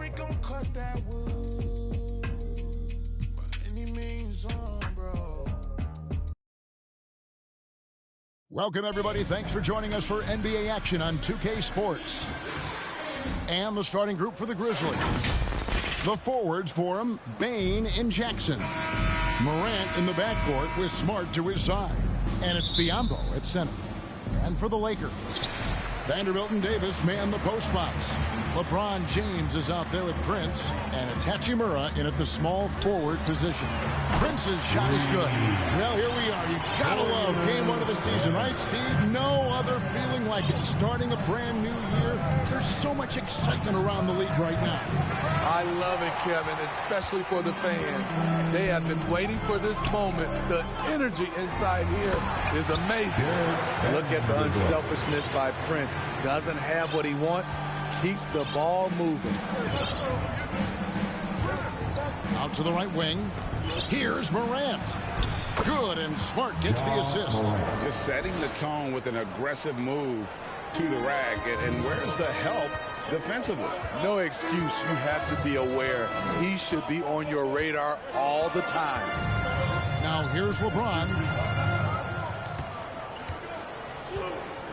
we gon' cut that wood by any means on, bro. Welcome, everybody. Thanks for joining us for NBA action on 2K Sports. And the starting group for the Grizzlies. The forwards for them, Bane and Jackson. Morant in the backcourt with Smart to his side. And it's Biyombo at center. And for the Lakers, Vanderbilt and Davis man the post spots. LeBron James is out there with Prince, and it's Hachimura in at the small forward position. Prince's shot is good. Well, here we are. You gotta love game one of the season, right, Steve? No other feeling like it. Starting a brand new year, there's so much excitement around the league right now. I love it, Kevin, especially for the fans. They have been waiting for this moment. The energy inside here is amazing. Look at the unselfishness by Prince. Doesn't have what he wants, keeps the ball moving. Out to the right wing. Here's Morant. Good, and Smart gets the assist. Just setting the tone with an aggressive move to the rack. And where's the help defensively? No excuse. You have to be aware. He should be on your radar all the time. Now here's LeBron.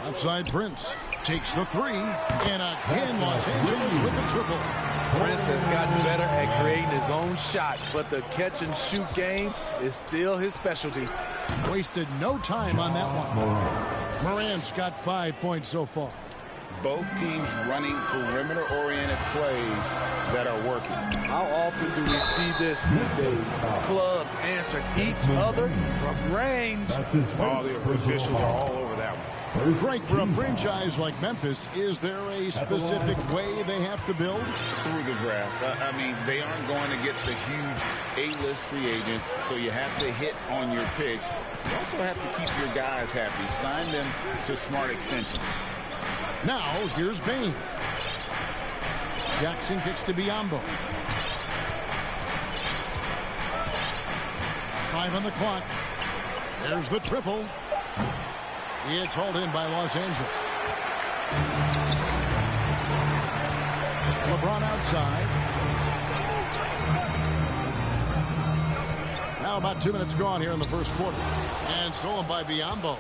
Outside Prince takes the three, and again Los Angeles with the triple. Prince has gotten better at creating his own shot, but the catch-and-shoot game is still his specialty. Wasted no time on that one. Morant's got 5 points so far. Both teams running perimeter-oriented plays that are working. How often do we see this these days? Clubs answering each other from range. All the officials are all over that one. Frank, for a franchise like Memphis, is there a specific way they have to build? Through the draft. I mean, they aren't going to get the huge A-list free agents, so you have to hit on your picks. You also have to keep your guys happy. Sign them to smart extensions. Now, here's Bane. Jackson kicks to Biyombo. 5 on the clock. There's the triple. It's hauled in by Los Angeles. LeBron outside. Now about 2 minutes gone here in the first quarter. And stolen by Biyombo.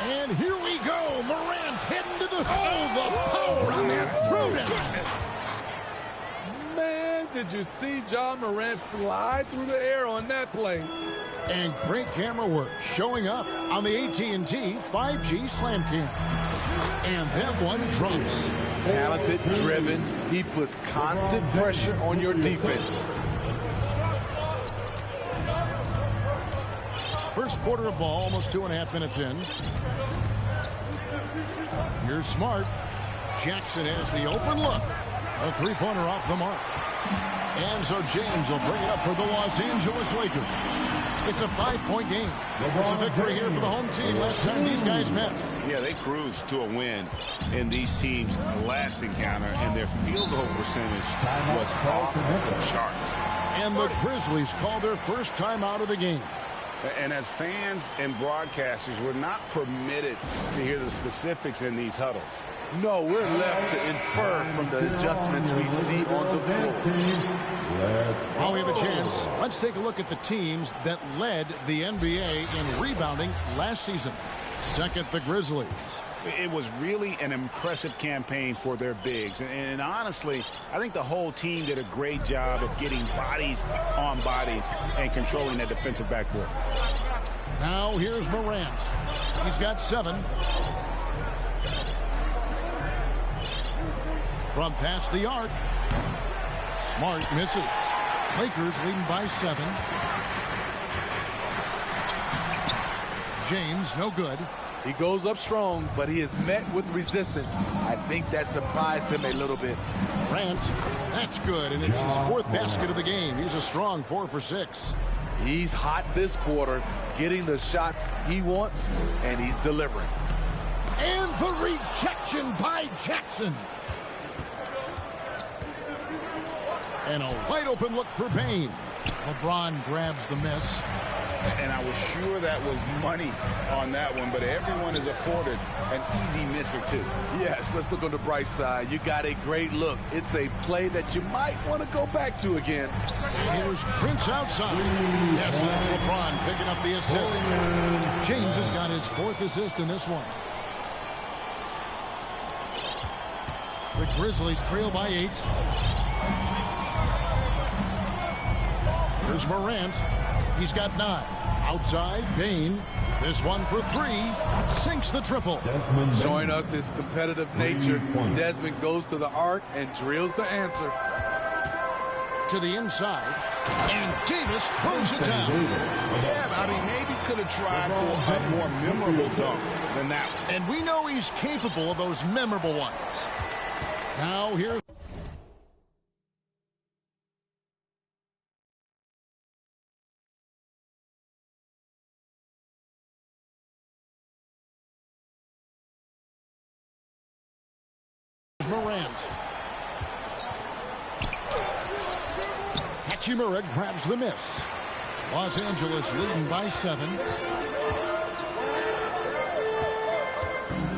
And here we go. Morant heading to the hole. The power on that throwdown. Man, did you see John Morant fly through the air on that play? And great camera work showing up on the AT&T 5G Slam Cam. And that one drops. Talented, driven. He puts constant pressure on your defense. First quarter of ball, almost 2.5 minutes in. Here's Smart. Jackson has the open look. A three-pointer off the mark. And so James will bring it up for the Los Angeles Lakers. It's a 5-point game. It's a victory here for the home team last time these guys met. Yeah, they cruised to a win in these teams' last encounter, and their field goal percentage was off the charts. And the Grizzlies call their first time out of the game. And as fans and broadcasters, we're not permitted to hear the specifics in these huddles. No, we're left to infer from the adjustments we see on the floor. While we have a chance, let's take a look at the teams that led the NBA in rebounding last season. Second, the Grizzlies. It was really an impressive campaign for their bigs. And honestly, I think the whole team did a great job of getting bodies on bodies and controlling that defensive backcourt. Now here's Morant. He's got 7. From past the arc. Smart misses. Lakers leading by 7. James, no good. He goes up strong, but he is met with resistance. I think that surprised him a little bit. Grant, that's good, and it's his 4th basket of the game. He's a strong 4 for 6. He's hot this quarter, getting the shots he wants, and he's delivering. And the rejection by Jackson. And a wide open look for Bane. LeBron grabs the miss. And I was sure that was money on that one, but everyone is afforded an easy miss or two. Yes, let's look on the bright side. You got a great look. It's a play that you might want to go back to again. Here's Prince outside. Yes, that's LeBron picking up the assist. James has got his 4th assist in this one. The Grizzlies trail by 8. Here's Morant. He's got 9. Outside, Bain. This one for 3. Sinks the triple. Showing us his competitive nature. Desmond goes to the arc and drills the answer. To the inside. And Davis throws it down. Yeah, I mean, maybe could have tried for a more memorable dunk than that one. And we know he's capable of those memorable ones. Now here. Morant. Hachimura grabs the miss. Los Angeles leading by 7.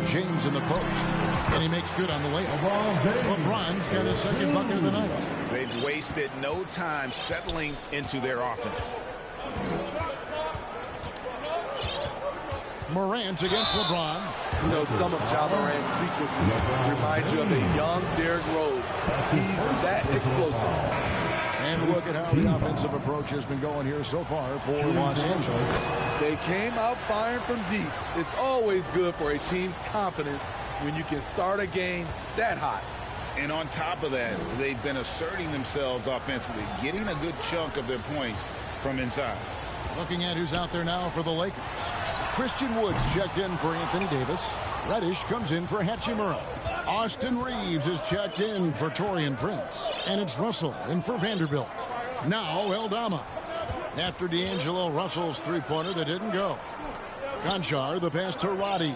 James in the post. And he makes good on the layup. LeBron's got his 2nd bucket of the night. They've wasted no time settling into their offense. Morant against LeBron. You know, some of Ja Morant's sequences remind you of a young Derrick Rose. He's that explosive. And look at how the offensive approach has been going here so far for Los Angeles. They came out firing from deep. It's always good for a team's confidence when you can start a game that hot. And on top of that, they've been asserting themselves offensively, getting a good chunk of their points from inside. Looking at who's out there now for the Lakers. Christian Woods checked in for Anthony Davis. Reddish comes in for Hachimura. Austin Reeves is checked in for Taurean Prince. And it's Russell in for Vanderbilt. Now Eldama. After D'Angelo Russell's three-pointer that didn't go. Conchar, the pass to Roddy.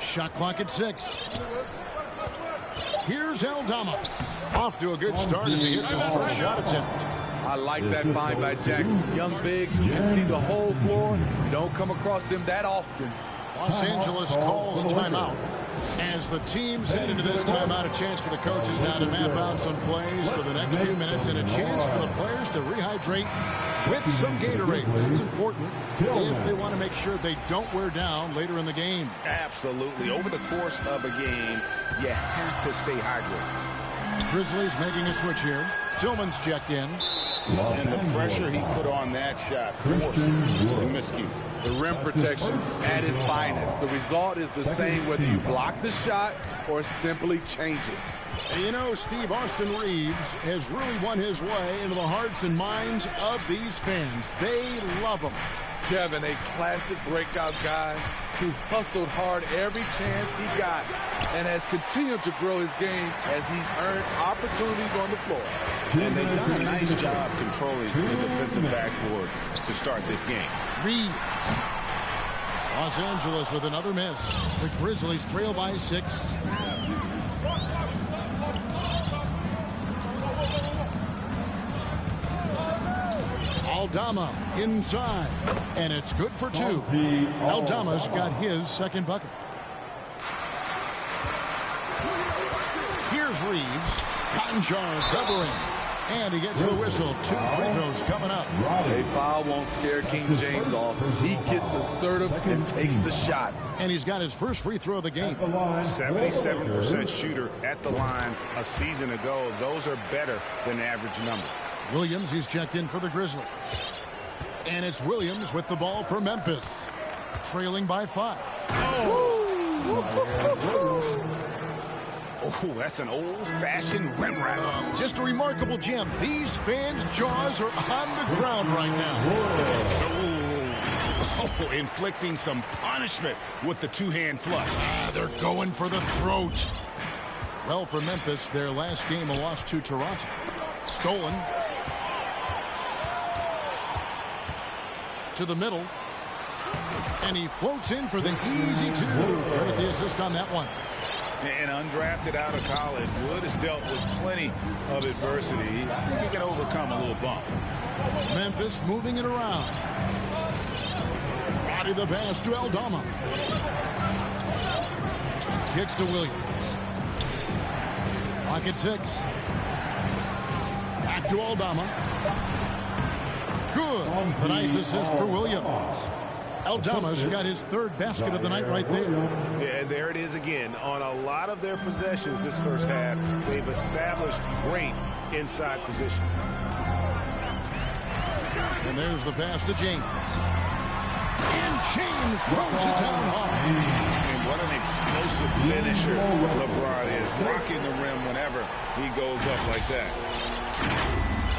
Shot clock at 6. Here's Eldama. Off to a good start as he hits his first shot attempt. I like that find by Jackson. Young bigs who can see the whole floor. You don't come across them that often. Los Angeles calls timeout. As the teams head into this timeout, a chance for the coaches now to map out some plays for the next few minutes and a chance for the players to rehydrate with some Gatorade. That's important if they want to make sure they don't wear down later in the game. Absolutely. Over the course of a game, you have to stay hydrated. Grizzlies making a switch here. Tillman's checked in. And the pressure he put on that shot forced the miscue. The rim protection at its finest. The result is the same whether you block the shot or simply change it. And you know, Steve, Austin Reeves has really won his way into the hearts and minds of these fans. They love him. Kevin, a classic breakout guy who hustled hard every chance he got and has continued to grow his game as he's earned opportunities on the floor. And they've done a nice job controlling the defensive backboard to start this game. Reeves. Los Angeles with another miss. The Grizzlies trail by 6. Aldama inside, and it's good for 2. Aldama's got his second bucket. Here's Reeves. Conchar covering, and he gets the whistle. 2 free throws coming up. A foul won't scare King James off. He gets assertive and takes the shot. And he's got his first free throw of the game. 77% shooter at the line a season ago. Those are better than the average number. Williams, he's checked in for the Grizzlies. And it's Williams with the ball for Memphis. Trailing by 5. Oh, that's an old-fashioned rim rattle. Just a remarkable gem. These fans' jaws are on the ground right now. Oh, inflicting some punishment with the two-hand flush. They're going for the throat. Well, for Memphis, their last game a loss to Toronto. Stolen. To the middle. And he floats in for the easy 2. Credit the assist on that one. And undrafted out of college, Wood has dealt with plenty of adversity. I think he can overcome a little bump. Memphis moving it around. Body the pass to Aldama. Kicks to Williams. Pocket 6. Back to Aldama. Good. A nice assist for Williams. Aldama's got his third basket of the night right there. Yeah, and there it is again. On a lot of their possessions this first half, they've established great inside position. And there's the pass to James. And James throws it down hard. And what an explosive finisher LeBron is. Rocking the rim whenever he goes up like that.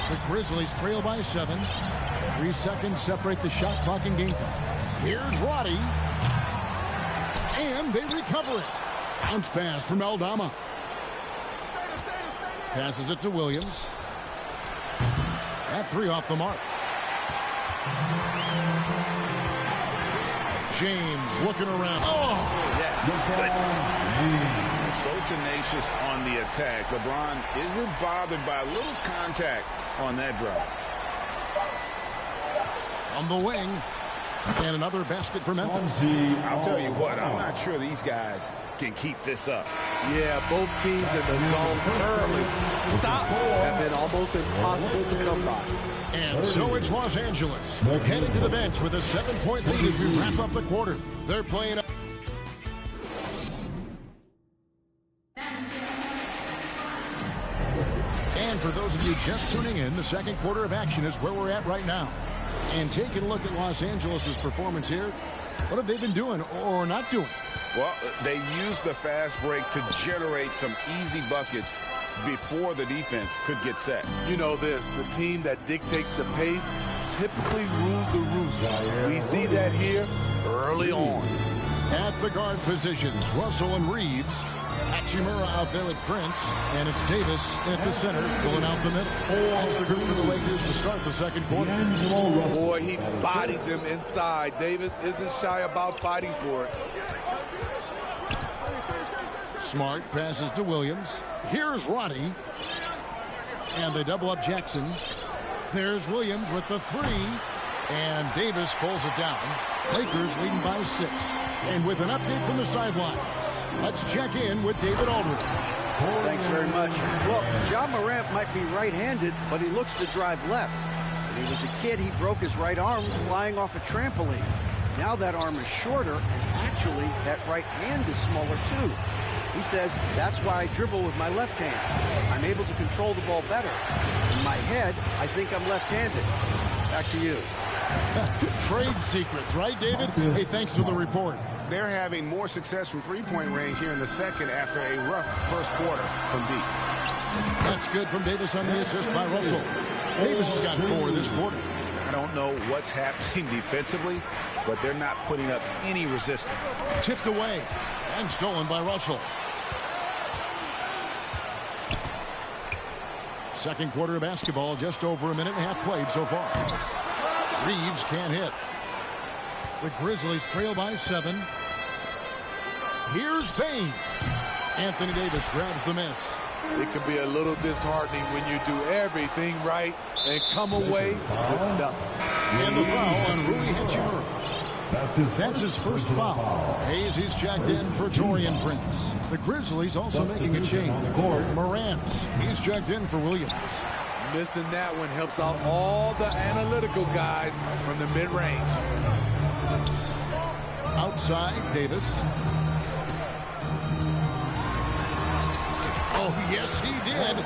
The Grizzlies trail by 7. 3 seconds separate the shot clock and game clock. Here's Roddy. And they recover it. Bounce pass from Aldama. Passes it to Williams. That 3 off the mark. James looking around. Oh! Yes. So tenacious on the attack. LeBron isn't bothered by a little contact on that drive. On the wing. And another basket for Memphis. I'll tell you what, I'm not sure these guys can keep this up. Yeah, both teams in the zone early. Stops have been almost impossible to come by. And so it's Los Angeles heading to the bench with a 7-point lead as we wrap up the quarter. They're playing up. And for those of you just tuning in, the second quarter of action is where we're at right now. And taking a look at Los Angeles' performance here, what have they been doing or not doing? Well, they used the fast break to generate some easy buckets before the defense could get set. You know this, the team that dictates the pace typically rules the roost. We see that here early on. At the guard positions, Russell and Reeves. Hachimura out there with Prince, and it's Davis at the center, filling out the middle. That's the group for the Lakers to start the second quarter. Boy, he bodied them inside. Davis isn't shy about fighting for it. Smart passes to Williams. Here's Roddy. And they double up Jackson. There's Williams with the 3. And Davis pulls it down. Lakers leading by 6. And with an update from the sidelines, let's check in with David Aldridge. Thanks very much. Well, Ja Morant might be right-handed, but he looks to drive left. When he was a kid, he broke his right arm flying off a trampoline. Now that arm is shorter, and actually, that right hand is smaller too. He says, that's why I dribble with my left hand. I'm able to control the ball better. In my head, I think I'm left-handed. Back to you. Trade secrets, right, David? Hey, thanks for the report. They're having more success from three-point range here in the second after a rough first quarter from deep. That's good from Davis on the assist by Russell. Davis has got 4 this quarter. I don't know what's happening defensively, but they're not putting up any resistance. Tipped away and stolen by Russell. Second quarter of basketball, just over a minute and a half played so far. Reeves can't hit. The Grizzlies trail by 7. Here's Payne. Anthony Davis grabs the miss. It can be a little disheartening when you do everything right and come away with nothing. And the foul on Rui Hachimura. That's his first foul. Hayes is checked in for Torian Prince. The Grizzlies also making a change. Morant, he's checked in for Williams. Missing that one helps out all the analytical guys from the mid-range. Outside, Davis. Oh, yes, he did.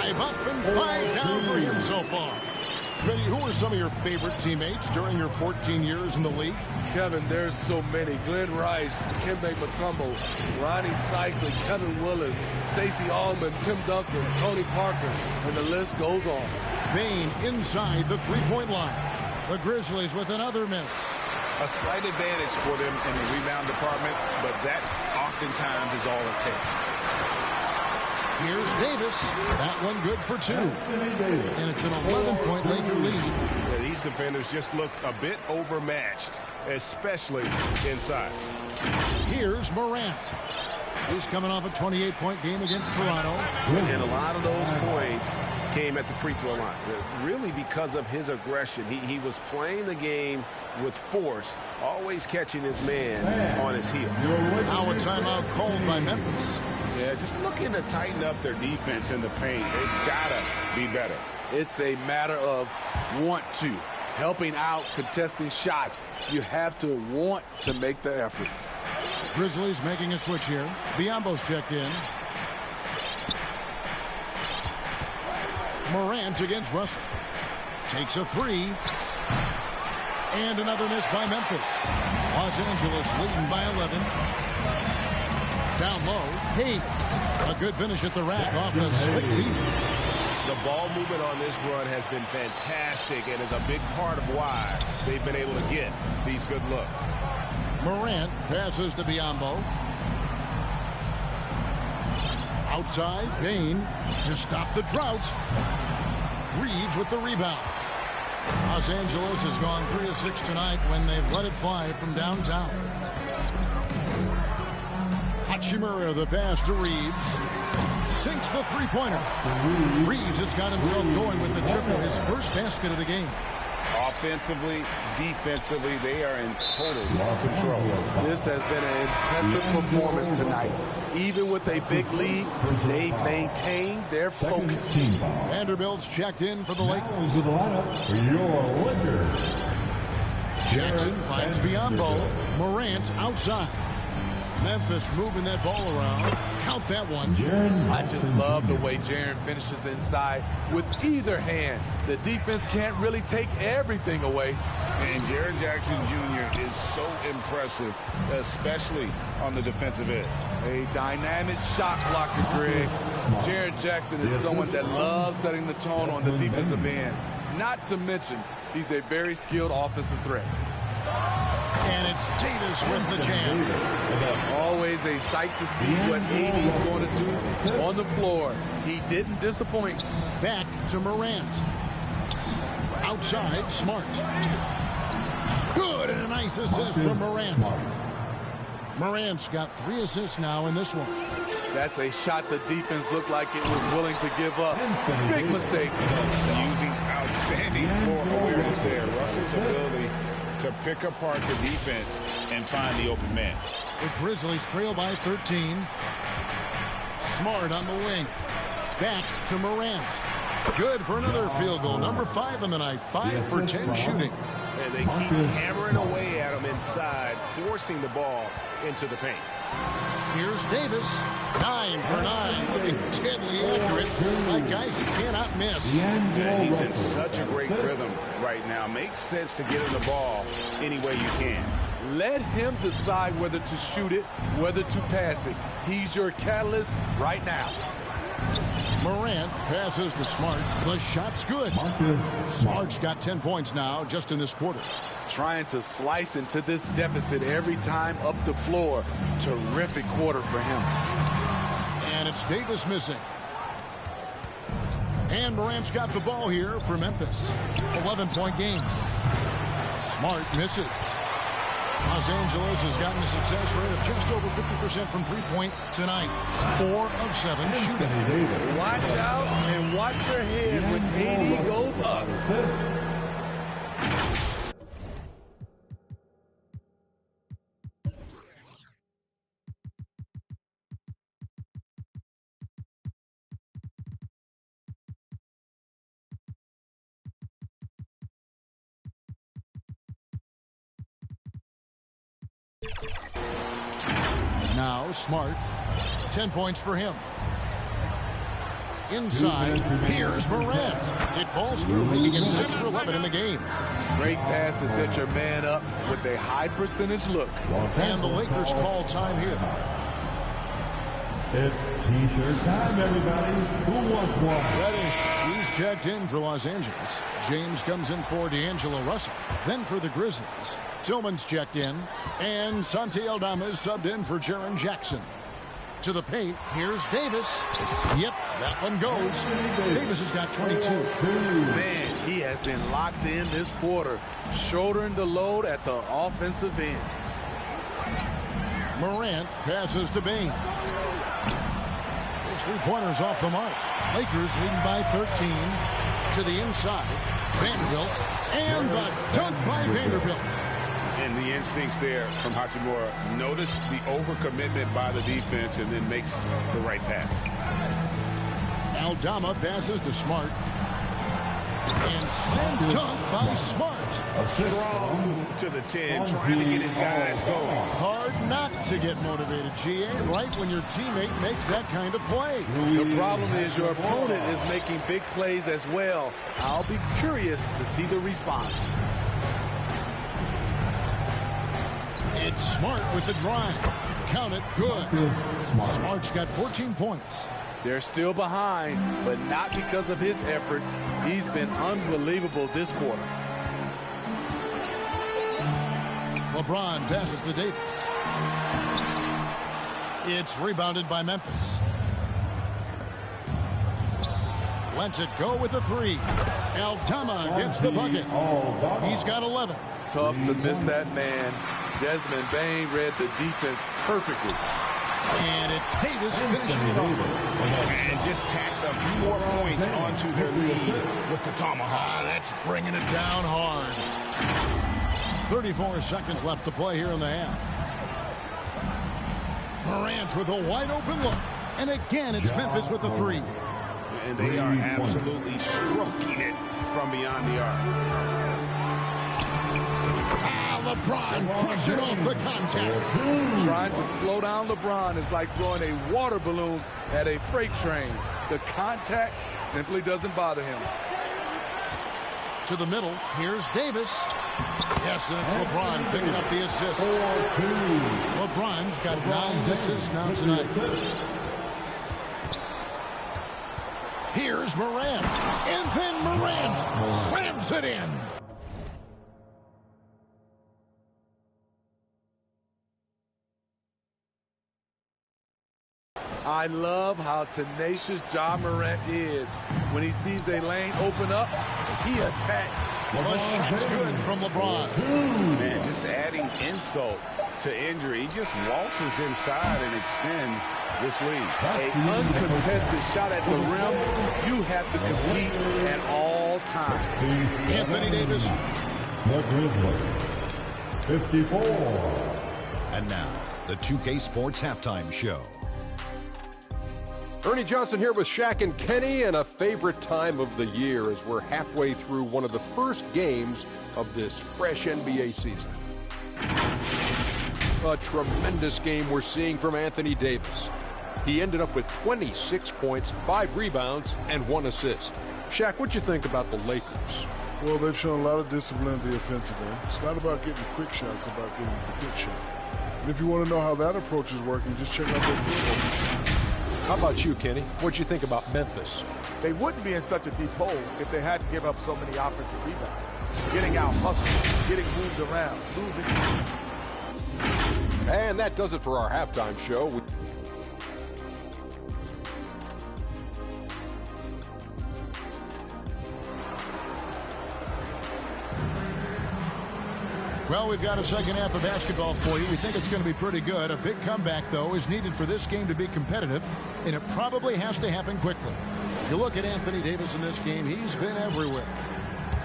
5 up and 5 down for him so far. Smitty, who are some of your favorite teammates during your 14 years in the league? Kevin, there's so many. Glenn Rice, Dikembe Mutombo, Ronnie Cycling, Kevin Willis, Stacey Allman, Tim Duncan, Tony Parker, and the list goes on. Payne inside the three-point line. The Grizzlies with another miss. A slight advantage for them in the rebound department, but that oftentimes is all it takes. Here's Davis. That one good for 2. And it's an 11-point Laker lead. Yeah, these defenders just look a bit overmatched, especially inside. Here's Morant. He's coming off a 28-point game against Toronto. And a lot of those points came at the free throw line, really because of his aggression. He was playing the game with force, always catching his man on his heel. Now a timeout called by Memphis. Yeah, just looking to tighten up their defense in the paint. They've got to be better. It's a matter of want to. Helping out, contesting shots. You have to want to make the effort. Grizzlies making a switch here. Biombo's checked in. Morant against Russell. Takes a three. And another miss by Memphis. Los Angeles leading by 11. Down low, Hayes. A good finish at the rack off the slick feet. The ball movement on this run has been fantastic and is a big part of why they've been able to get these good looks. Morant passes to Biyombo. Outside, Bain to stop the drought. Reeves with the rebound. Los Angeles has gone 3 of 6 tonight when they've let it fly from downtown. Hachimura the pass to Reeves. Sinks the three-pointer. Reeves has got himself going with the triple, his first basket of the game. Offensively, defensively, they are in total control. This has been an impressive performance tonight. Even with a big lead, they maintain their focus. Vanderbilt's checked in for the Lakers. To the lineup for your Lakers. Jackson finds Biyombo. Morant outside. Memphis moving that ball around. Count that one. I just love the way Jaren finishes inside with either hand. The defense can't really take everything away. And Jaren Jackson Jr. is so impressive, especially on the defensive end. A dynamic shot blocker, Greg. Jaren Jackson is someone that loves setting the tone on the defensive end. Not to mention, he's a very skilled offensive threat. And it's Davis with the jam. Always a sight to see what AD is going to do on the floor. He didn't disappoint. Back to Morant. Outside, Smart. Good, and a nice assist from Morant. Morant's got 3 assists now in this one. That's a shot the defense looked like it was willing to give up. Big mistake. Using outstanding floor awareness there. Russell's ability to pick apart the defense and find the open man. The Grizzlies trail by 13. Smart on the wing. Back to Morant. Good for another field goal. Number 5 in the night. 5 for 10 shooting. And they keep hammering away at him inside, forcing the ball into the paint. Here's Davis. 9 for 9. Looking deadly accurate. Like guys he cannot miss. Yeah, he's in such a great rhythm right now. Makes sense to get him the ball any way you can. Let him decide whether to shoot it, whether to pass it. He's your catalyst right now. Morant passes to Smart. The shot's good. Smart's got 10 points now just in this quarter. Trying to slice into this deficit every time up the floor. Terrific quarter for him. And it's Davis missing. And Morant's got the ball here for Memphis. 11-point game. Smart misses. Los Angeles has gotten a success rate of just over 50% from three-point tonight. 4 of 7 shooting. Watch out and watch your head when AD goes up. Now Smart. 10 points for him. Inside, here's Morant. It falls through, making it 6 for 11 in the game. Great pass to set your man up with a high percentage look. And the Lakers call time here. It's T-shirt time, everybody. Who wants one? Reddish, he's checked in for Los Angeles. James comes in for D'Angelo Russell. Then for the Grizzlies, Tillman's checked in. And Santi Aldama is subbed in for Jaren Jackson. To the paint, here's Davis. Yep, that one goes. Davis has got 22. Man, he has been locked in this quarter, shouldering the load at the offensive end. Morant passes to Bain. His three-pointers off the mark. Lakers leading by 13 to the inside. Vanderbilt, and the dunk by Vanderbilt. And the instincts there from Hachimura. Notice the overcommitment by the defense and then makes the right pass. Aldama passes to Smart. And slam dunk by Smart. Strong to the 10, trying to get his guys going. Hard not to get motivated, GA, right when your teammate makes that kind of play. The problem is your opponent is making big plays as well. I'll be curious to see the response. It's Smart with the drive. Count it, good. Smart's got 14 points. They're still behind, but not because of his efforts. He's been unbelievable this quarter. LeBron passes to Davis. It's rebounded by Memphis. Lets it go with a three. Aldama gets the bucket. He's got 11. Tough to miss that man. Desmond Bain read the defense perfectly. And it's Davis finishing it off. And just tacks a few more points onto their lead with the tomahawk. That's bringing it down hard. 34 seconds left to play here in the half. Morant with a wide open look. And again, it's Memphis with the three. And they are absolutely stroking it from beyond the arc. LeBron brushing off the contact. Trying to slow down LeBron is like throwing a water balloon at a freight train. The contact simply doesn't bother him. To the middle, here's Davis. Yes, and it's LeBron picking up the assist. LeBron's got 9 assists now tonight. Here's Morant. And then Morant slams it in. I love how tenacious Ja Morant is. When he sees a lane open up, he attacks. The shot's good from LeBron. Man, just adding insult to injury. He just waltzes inside and extends this lead. An uncontested shot at the rim, you have to compete at all times. Anthony Davis. The Grizzlies, 54. And now, the 2K Sports Halftime Show. Ernie Johnson here with Shaq and Kenny, and a favorite time of the year as we're halfway through one of the first games of this fresh NBA season. A tremendous game we're seeing from Anthony Davis. He ended up with 26 points, 5 rebounds, and 1 assist. Shaq, what'd you think about the Lakers? Well, they've shown a lot of discipline in the offensive end. It's not about getting quick shots, it's about getting the good shot. And if you want to know how that approach is working, just check out their field. How about you, Kenny? What'd you think about Memphis? They wouldn't be in such a deep hole if they hadn't given up so many offensive rebounds. Getting out hustled, getting moved around, losing. And that does it for our halftime show. Well, we've got a second half of basketball for you. We think it's going to be pretty good. A big comeback, though, is needed for this game to be competitive, and it probably has to happen quickly. You look at Anthony Davis in this game, he's been everywhere.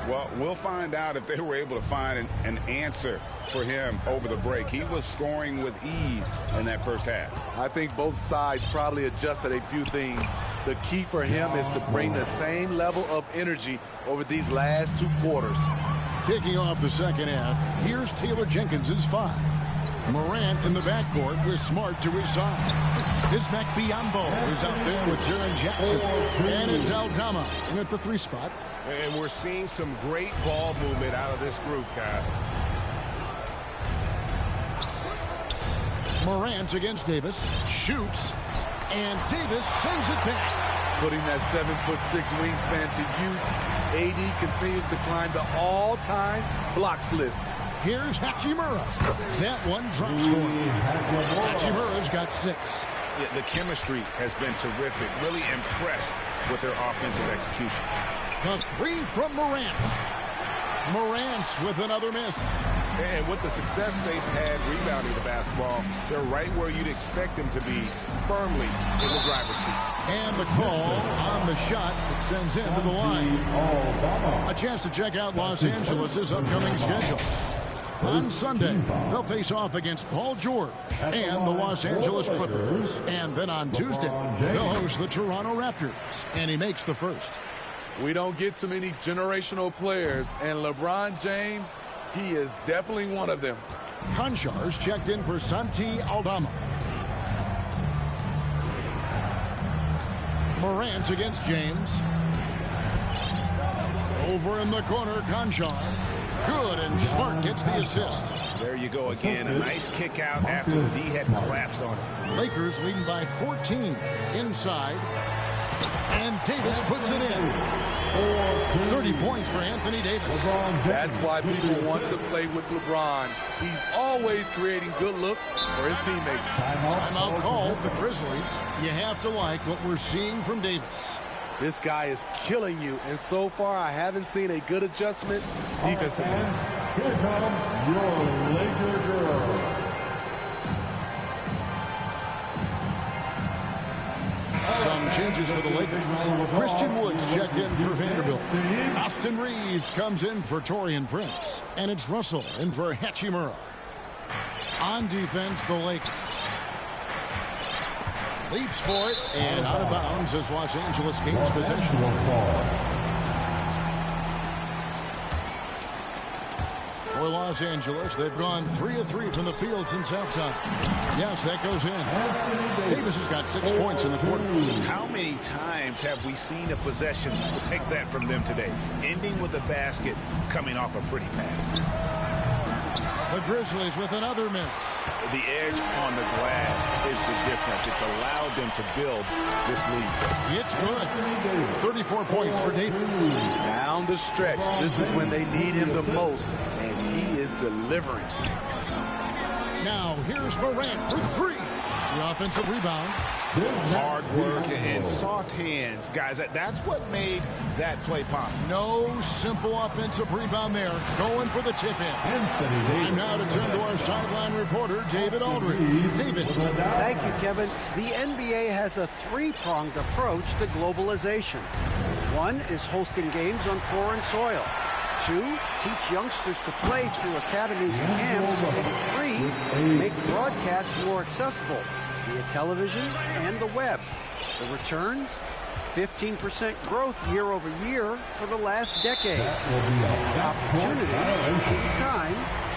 Well, we'll find out if they were able to find an answer for him over the break. He was scoring with ease in that first half. I think both sides probably adjusted a few things. The key for him is to bring the same level of energy over these last 2 quarters. Kicking off the second half, here's Taylor Jenkins' 5. Morant in the backcourt with Smart to his side. Bismack Biyombo is out there with Jaren Jackson. And it's Aldama in at the 3 spot. And we're seeing some great ball movement out of this group, guys. Morant against Davis. Shoots. And Davis sends it back. Putting that 7'6" wingspan to use, AD continues to climb the all-time blocks list. Here's Hachimura. That one drops for him. Hachimura's got 6. Yeah, the chemistry has been terrific. Really impressed with their offensive execution. The 3 from Morant. Morant with another miss. And with the success they've had rebounding the basketball, they're right where you'd expect them to be, firmly in the driver's seat. And the call on the shot that sends him to the line. A chance to check out Los Angeles' upcoming schedule. On Sunday, they'll face off against Paul George and the Los Angeles Clippers. And then on Tuesday, they'll host the Toronto Raptors. And he makes the first. We don't get too many generational players, and LeBron James, he is definitely one of them. Conchar's checked in for Santi Aldama. Morant against James. Over in the corner, Conchar. Good, and Smart gets the assist. There you go again. A nice kick out after the D had collapsed on him. Lakers leading by 14 inside. And Davis puts it in. 30 points for Anthony Davis. That's why people want to play with LeBron. He's always creating good looks for his teammates. Timeout called the Grizzlies. You have to like what we're seeing from Davis. This guy is killing you, and so far I haven't seen a good adjustment defensively. Here comes your Laker girl. Some changes for the Lakers. Christian Woods checked in for Vanderbilt. Austin Reeves comes in for Taurean Prince. And it's Russell in for Hachimura. On defense, the Lakers. Leaps for it, and out of bounds as Los Angeles gains possession. For Los Angeles, they've gone 3 of 3 from the field since halftime. Yes, that goes in. Davis has got 6 points in the quarter. How many times have we seen a possession like that from them today? Ending with a basket, coming off a pretty pass. The Grizzlies with another miss. The edge on the glass is the difference. It's allowed them to build this lead. It's good. 34 points for Davis. Down the stretch, this is when they need him the most, and he is delivering. Now, here's Morant for 3. The offensive rebound. Hard work and soft hands. Guys, that's what made that play possible. No simple offensive rebound there. Going for the tip in. Time now to turn to our sideline reporter, David Aldridge. David. Thank you, Kevin. The NBA has a 3-pronged approach to globalization. 1 is hosting games on foreign soil. 2, teach youngsters to play through academies and camps. And 3, make broadcasts more accessible via television and the web. The returns? 15% growth year over year for the last decade. An opportunity in time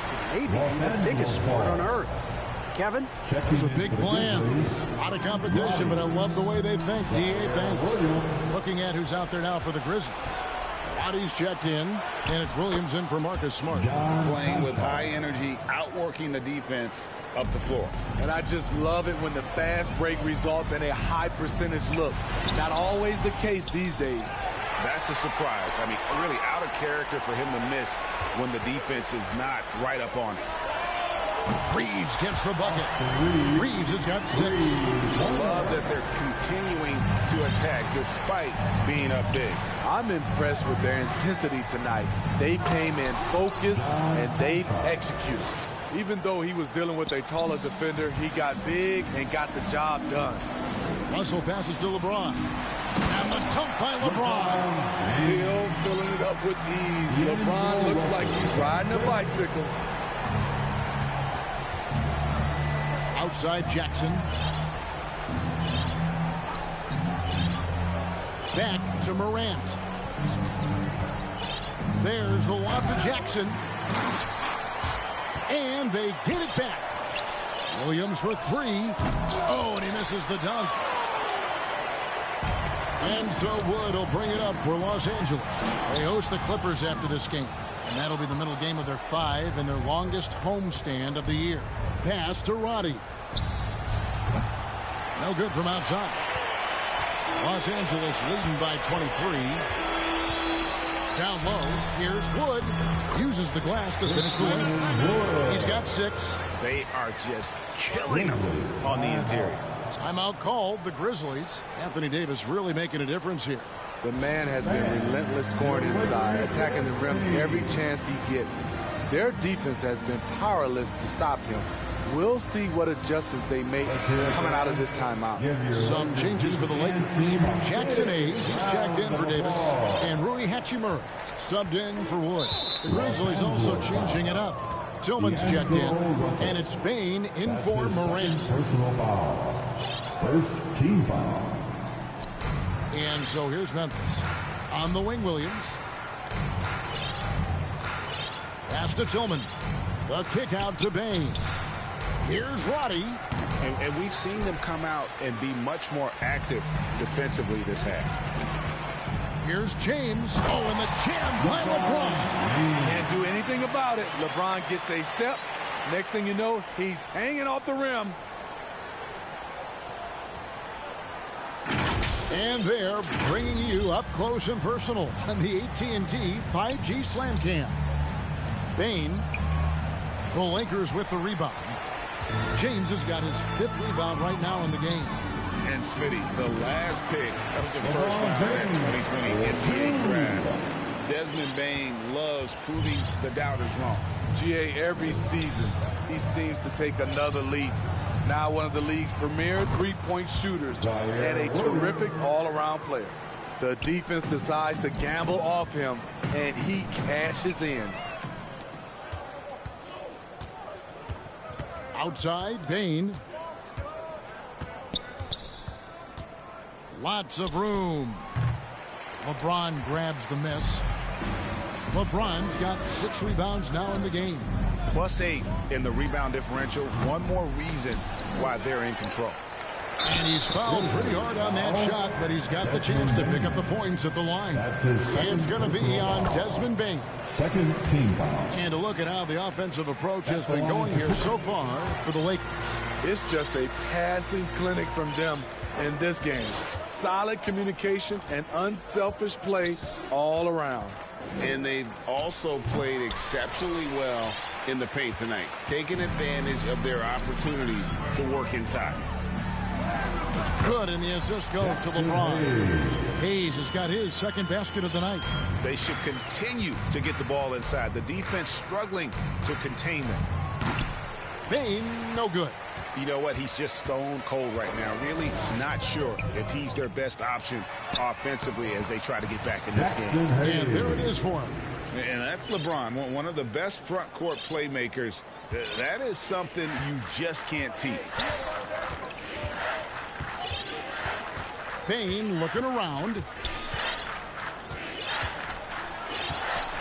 to maybe be the biggest sport on earth. Kevin? There's a big plan. A lot of competition, but I love the way they think. DA thinks. Looking at who's out there now for the Grizzlies. Body's checked in, and it's Williams in for Marcus Smart. Playing with high energy, outworking the defense up the floor. And I just love it when the fast break results in a high percentage look. Not always the case these days. That's a surprise. I mean, really out of character for him to miss when the defense is not right up on him. Reeves gets the bucket. Reeves has got 6. I love that they're continuing to attack despite being up big. I'm impressed with their intensity tonight. They came in focused and they've executed. Even though he was dealing with a taller defender, he got big and got the job done. Russell passes to LeBron. And the dunk by LeBron. Still filling it up with ease. LeBron looks like he's riding a bicycle. Outside Jackson. Back to Morant. There's the lob to Jackson. And they get it back. Williams for 3. Oh, and he misses the dunk. And so Wood will bring it up for Los Angeles. They host the Clippers after this game. And that'll be the middle game of their 5 and their longest homestand of the year. Pass to Roddy. No good from outside. Los Angeles leading by 23. Down low, here's Wood. Uses the glass to finish the win. He's got 6. They are just killing him on the interior. Timeout called, the Grizzlies. Anthony Davis really making a difference here. The man has been relentless scoring inside, attacking the rim every chance he gets. Their defense has been powerless to stop him. We'll see what adjustments they make coming out of this timeout. Some changes for the Lakers. Jackson Hayes, he's checked in for Davis. And Rui Hachimura subbed in for Wood. The Grizzlies also changing it up. Tillman's checked in. And it's Bane in for Morant. Personal foul. First team foul. And so here's Memphis. On the wing, Williams. Pass to Tillman. The kick out to Bane. Here's Roddy. And we've seen them come out and be much more active defensively this half. Here's James. Oh, and the jam by LeBron. Can't do anything about it. LeBron gets a step. Next thing you know, he's hanging off the rim. And they're bringing you up close and personal on the AT&T 5G Slam Cam. Bane, the Lakers with the rebound. James has got his 5th rebound right now in the game. And Smitty, the last pick of the first round of 2020 NBA draft. Desmond Bane loves proving the doubters wrong. GA, every season, he seems to take another leap. Now one of the league's premier three-point shooters and a terrific all-around player. The defense decides to gamble off him, and he cashes in. Outside, Bane. Lots of room. LeBron grabs the miss. LeBron's got 6 rebounds now in the game. +8 in the rebound differential. One more reason why they're in control. And he's fouled pretty hard on that shot, but he's got the chance to pick up the points at the line. It's going to be on Desmond Bane. Second team foul. And a look at how the offensive approach has been going here so far for the Lakers. It's just a passing clinic from them in this game. Solid communication and unselfish play all around. And they've also played exceptionally well in the paint tonight, taking advantage of their opportunity to work inside. Good, and the assist goes to LeBron. Hayes has got his 2nd basket of the night. They should continue to get the ball inside. The defense struggling to contain them. Bane, no good. You know what? He's just stone cold right now. Really not sure if he's their best option offensively as they try to get back in this game. And there it is for him. And that's LeBron, one of the best front court playmakers. That is something you just can't teach. Bane looking around.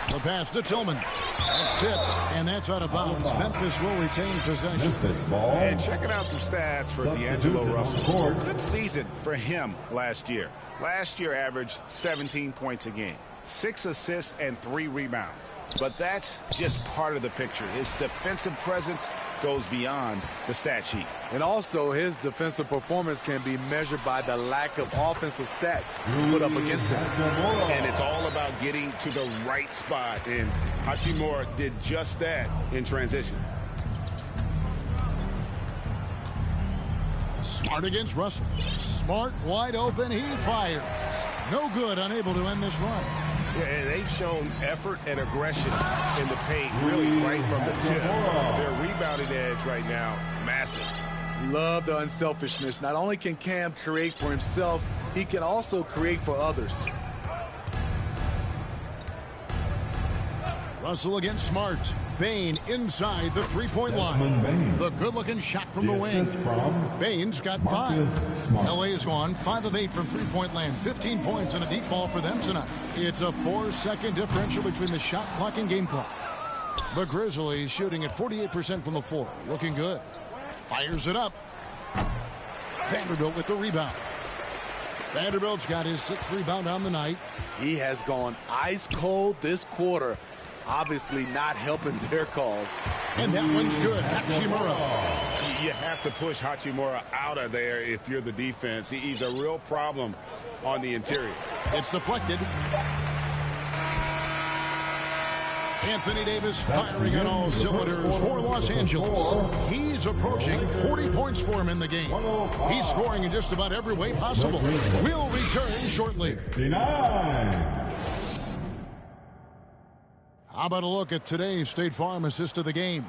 The pass to Tillman. That's tipped, and that's out of bounds. Memphis will retain possession. And checking out some stats for D'Angelo Russell. Good season for him last year. Last year averaged 17 points a game, 6 assists and 3 rebounds. But that's just part of the picture. His defensive presence goes beyond the stat sheet. And also, his defensive performance can be measured by the lack of offensive stats put up against him. And it's all about getting to the right spot. And Hachimura did just that in transition. Smart against Russell. Smart, wide open, he fires. No good, unable to end this run. Yeah, and they've shown effort and aggression in the paint really right from the tip. Their rebounding edge right now, massive. Love the unselfishness. Not only can Cam create for himself, he can also create for others. Russell against Smart. Bane inside the three-point line. The good-looking shot from the wing. Bane's got 5. LA's gone 5 of 8 from three-point land. 15 points and a deep ball for them tonight. It's a 4-second differential between the shot clock and game clock. The Grizzlies shooting at 48% from the floor. Looking good. Fires it up. Vanderbilt with the rebound. Vanderbilt's got his 6th rebound on the night. He has gone ice cold this quarter. Obviously not helping their cause. And that one's good. Hachimura. You have to push Hachimura out of there if you're the defense. He's a real problem on the interior. It's deflected. Anthony Davis firing on all cylinders for Los Angeles. He's approaching 40 points for him in the game. He's scoring in just about every way possible. We'll return shortly. How about a look at today's State Farm assist of the game?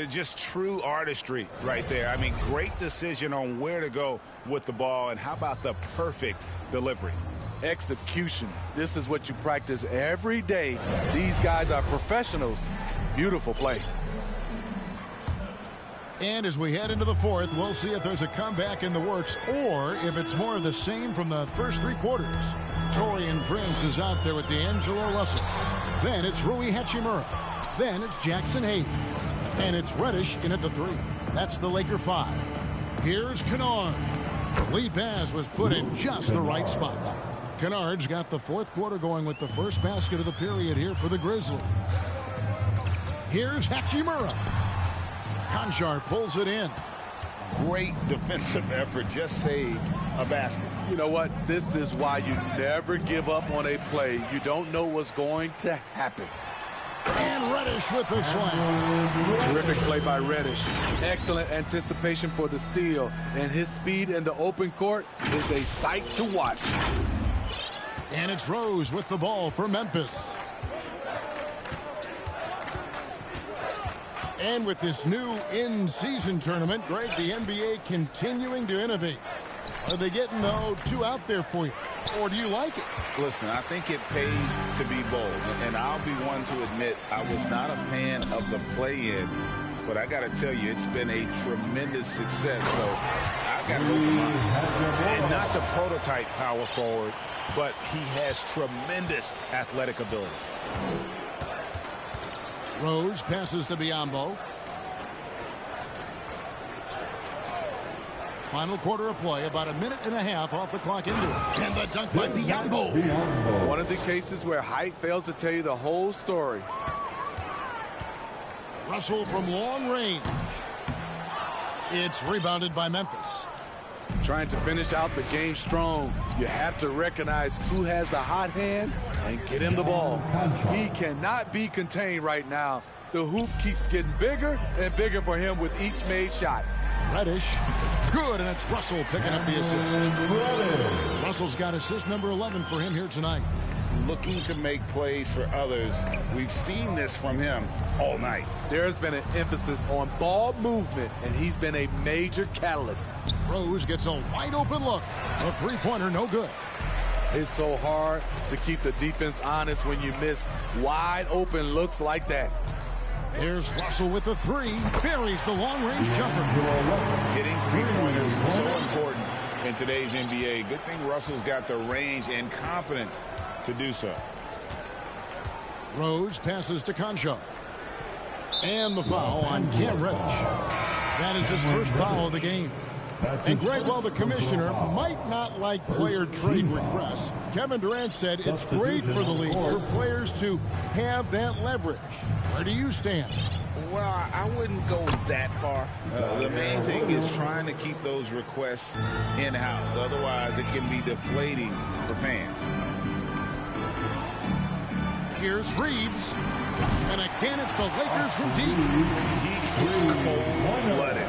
Just true artistry right there. I mean, great decision on where to go with the ball, and how about the perfect delivery? Execution. This is what you practice every day. These guys are professionals. Beautiful play. And as we head into the fourth, we'll see if there's a comeback in the works or if it's more of the same from the first three quarters. Torian Prince is out there with D'Angelo Russell. Then it's Rui Hachimura. Then it's Jackson Hayes. And it's Reddish in at the 3. That's the Laker 5. Here's Kennard. The lead pass was put in just the right spot. Kennard's got the fourth quarter going with the first basket of the period here for the Grizzlies. Here's Hachimura. Conchar pulls it in. Great defensive effort, just saved a basket. You know what? This is why you never give up on a play. You don't know what's going to happen. And Reddish with the slam. Terrific play by Reddish. Excellent anticipation for the steal. And his speed in the open court is a sight to watch. And it's Rose with the ball for Memphis. And with this new in-season tournament, Greg, the NBA continuing to innovate. Are they getting, though, two out there for you? Or do you like it? Listen, I think it pays to be bold. And I'll be one to admit I was not a fan of the play-in. But I got to tell you, it's been a tremendous success. So I got to open my eyes. And not the prototype power forward, but he has tremendous athletic ability. Rose passes to Biyombo. Final quarter of play, about a minute and a half off the clock into it. And the dunk by Biyombo. One of the cases where height fails to tell you the whole story. Russell from long range. It's rebounded by Memphis. Trying to finish out the game strong. You have to recognize who has the hot hand and get him the ball. He cannot be contained right now. The hoop keeps getting bigger and bigger for him with each made shot. Reddish. Good, and it's Russell picking up the assist. Russell's got assist number 11 for him here tonight. Looking to make plays for others. We've seen this from him all night. There's been an emphasis on ball movement, and he's been a major catalyst. Rose gets a wide open look. A three-pointer, no good. It's so hard to keep the defense honest when you miss wide open looks like that. Here's Russell with the 3. Buries the long-range jumper. Hitting three-pointers so important in today's NBA. Good thing Russell's got the range and confidence to do so. Rose passes to Conchar. And the foul on Cam Reddish. That is his first foul of the game. And Greg, while the commissioner might not like player trade requests, Kevin Durant said it's great for the league for players to have that leverage. Where do you stand? Well, I wouldn't go that far. The main thing is trying to keep those requests in-house. Otherwise, it can be deflating for fans. Here's Reeves. And again, it's the Lakers from deep. He is cold-blooded.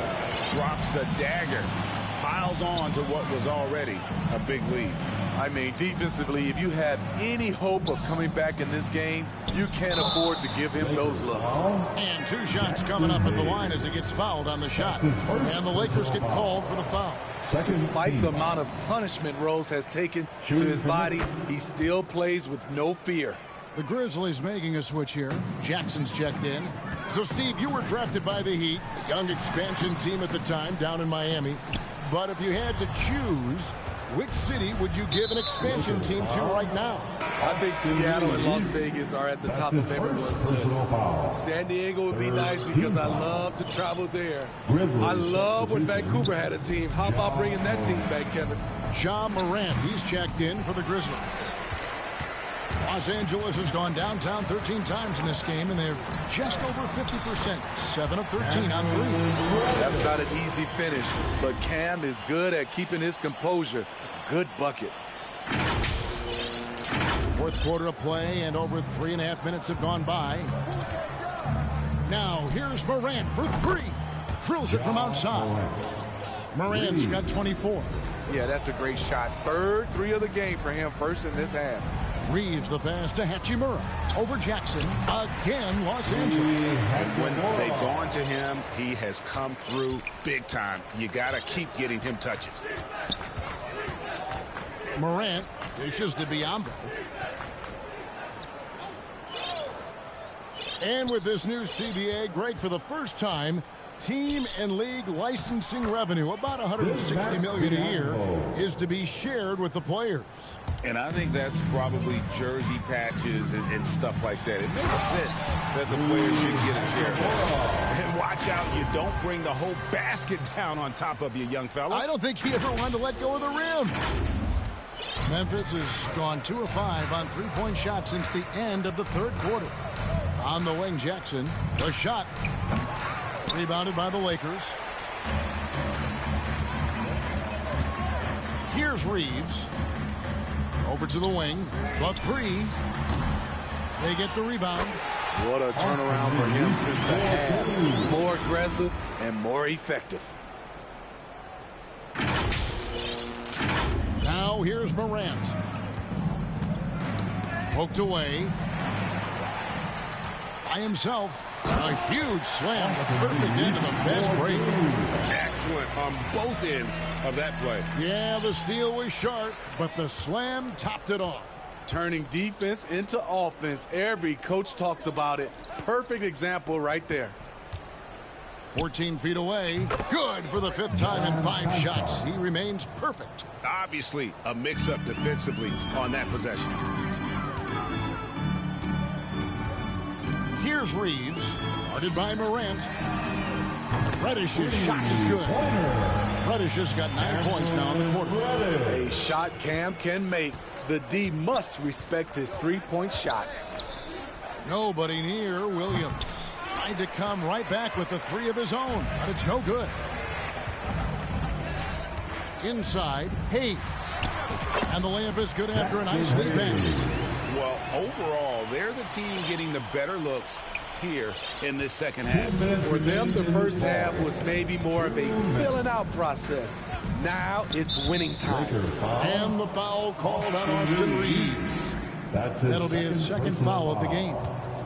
Drops the dagger. Piles on to what was already a big lead. I mean, defensively, if you have any hope of coming back in this game, you can't afford to give him those looks. And 2 shots coming up at the line as he gets fouled on the shot. And the Lakers get called for the foul. Despite the amount of punishment Rose has taken to his body, he still plays with no fear. The Grizzlies making a switch here. Jackson's checked in. So, Steve, you were drafted by the Heat, a young expansion team at the time down in Miami. But if you had to choose, which city would you give an expansion team to right now? I think Seattle and Las Vegas are at the top of everyone's list. San Diego would be nice because I love to travel there. I love when Vancouver had a team. How about bringing that team back, Kevin? Ja Morant, he's checked in for the Grizzlies. Los Angeles has gone downtown 13 times in this game, and they're just over 50%, 7 of 13 on threes. That's not an easy finish, but Cam is good at keeping his composure. Good bucket. Fourth quarter of play, and over 3.5 minutes have gone by. Now, here's Morant for 3. Drills it from outside. Morant's got 24. Yeah, that's a great shot. Third 3 of the game for him, first in this half. Reeves the pass to Hachimura. Over Jackson. Again, Los Angeles. And when they've gone to him, he has come through big time. You got to keep getting him touches. Morant dishes to Biombo. And with this new CBA, Greg, for the first time, team and league licensing revenue, about $160 million a year, is to be shared with the players. And I think that's probably jersey patches and stuff like that. It makes sense that the players should get a share. And watch out, you don't bring the whole basket down on top of you, young fella. I don't think he ever wanted to let go of the rim. Memphis has gone 2 of 5 on three-point shots since the end of the third quarter. On the wing, Jackson. The shot. Rebounded by the Lakers. Here's Reeves. Over to the wing. The three. They get the rebound. What a turnaround for him since the half. More aggressive and more effective. Now here's Morant. Poked away. By himself. A huge slam. The perfect end of the fast break. Excellent on both ends of that play. Yeah, the steal was sharp, but the slam topped it off. Turning defense into offense. Every coach talks about it. Perfect example right there. 14 feet away. Good for the 5th time in 5 shots. He remains perfect. Obviously, a mix-up defensively on that possession. Here's Reeves, guarded by Morant. Reddish's shot is good. Reddish has got 9 points now in the quarter. A shot Cam can make. The D must respect his three-point shot. Nobody near Williams. Tried to come right back with the 3 of his own, but it's no good. Inside, Hayes. And the layup is good after an ice lead pass. Well, overall, they're the team getting the better looks here in this second half. For them, the first half was maybe more of a filling out process. Now it's winning time. And the foul called on Austin Reeves. That'll be his second foul of the game.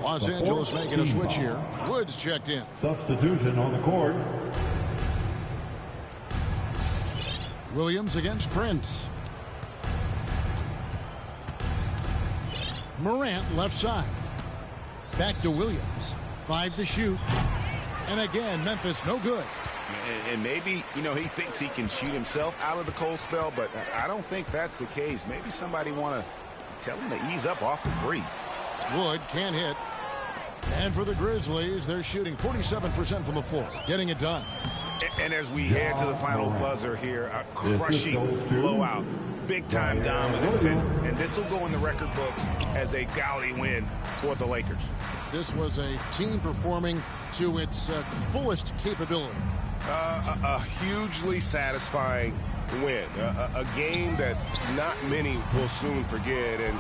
Los Angeles making a switch here. Woods checked in. Substitution on the court. Williams against Prince. Morant left side. Back to Williams. 5 to shoot. And again, Memphis no good. And maybe, you know, he thinks he can shoot himself out of the cold spell, but I don't think that's the case. Maybe somebody want to tell him to ease up off the threes. Wood can't hit. And for the Grizzlies, they're shooting 47% from the floor. Getting it done. And as we head to the final buzzer here, a crushing blowout. Big-time dominance, and this will go in the record books as a gaudy win for the Lakers. This was a team performing to its fullest capability. A hugely satisfying win. A game that not many will soon forget, and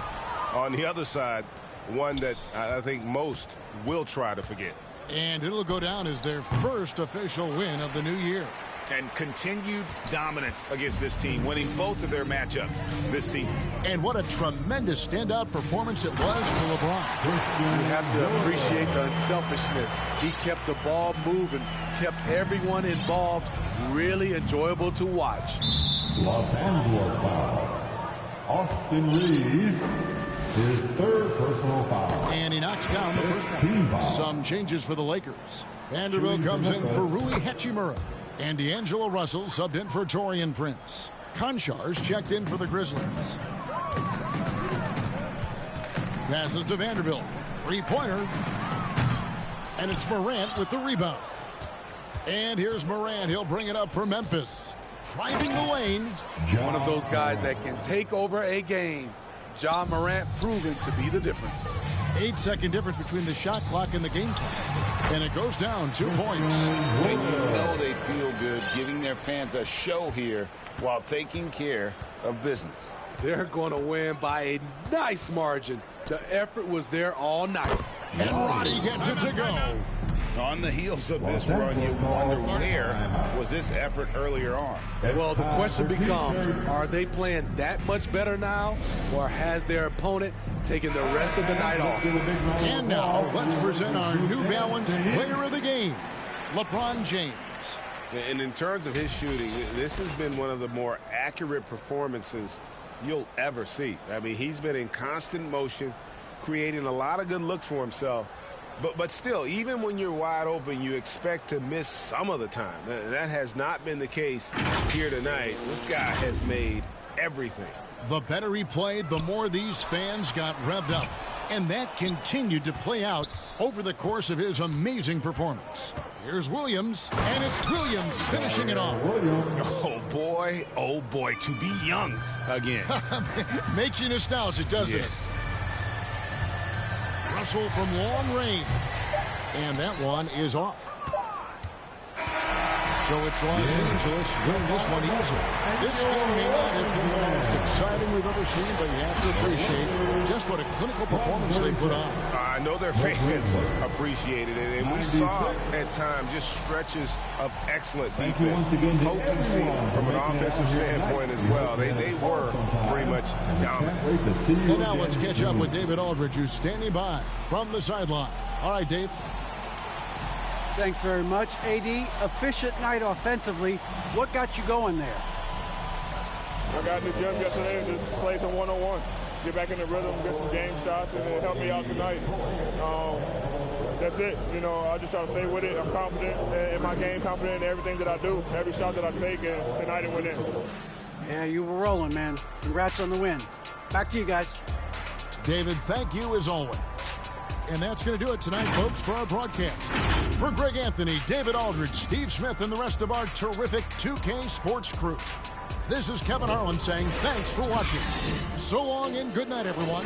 on the other side, one that I think most will try to forget. And it'll go down as their first official win of the new year. And continued dominance against this team, winning both of their matchups this season. And what a tremendous standout performance it was for LeBron. You have to appreciate the unselfishness. He kept the ball moving, kept everyone involved, really enjoyable to watch. Los Angeles foul. Austin Reeves, his 3rd personal foul. And he knocks down the first one. Some changes for the Lakers. Vanderbilt comes in for Rui Hachimura. And D'Angelo Russell subbed in for Taurean Prince. Konchar's checked in for the Grizzlies. Passes to Vanderbilt. 3-pointer. And it's Morant with the rebound. And here's Morant. He'll bring it up for Memphis. Driving the lane. One of those guys that can take over a game. Ja Morant proving to be the difference. 8-second difference between the shot clock and the game clock. And it goes down 2 points. They know they feel good giving their fans a show here while taking care of business. They're going to win by a nice margin. The effort was there all night. And Roddy gets it to go. On the heels of this run, you wonder where was this effort earlier on? Well, the question becomes, are they playing that much better now, or has their opponent taken the rest of the night off? And now, let's present our New Balance Player of the Game, LeBron James. And in terms of his shooting, this has been one of the more accurate performances you'll ever see. I mean, he's been in constant motion, creating a lot of good looks for himself. But still, even when you're wide open, you expect to miss some of the time. That has not been the case here tonight. This guy has made everything. The better he played, the more these fans got revved up. And that continued to play out over the course of his amazing performance. Here's Williams, and it's Williams finishing it off. Oh, boy, to be young again. Makes you nostalgic, doesn't it? Russell from long range. And that one is off. So it's Los Angeles win this one easily. This game may not have been the most exciting we've ever seen, but you have to appreciate just what a clinical performance they put on. I know their fans appreciated it, and we saw at times just stretches of excellent defense, potency from an offensive standpoint as well. They were pretty much dominant. And now let's catch up with David Aldridge, who's standing by from the sideline. All right, Dave. Thanks very much, AD. Efficient night offensively. What got you going there? I got in the gym yesterday and just played some one-on-one. Get back in the rhythm, get some game shots, and it helped me out tonight. That's it. You know, I just try to stay with it. I'm confident in my game, confident in everything that I do, every shot that I take, and tonight it went in. Yeah, you were rolling, man. Congrats on the win. Back to you guys. David, thank you as always. And that's going to do it tonight, folks, for our broadcast. For Greg Anthony, David Aldridge, Steve Smith, and the rest of our terrific 2K Sports crew, this is Kevin Harlan saying thanks for watching. So long and good night, everyone.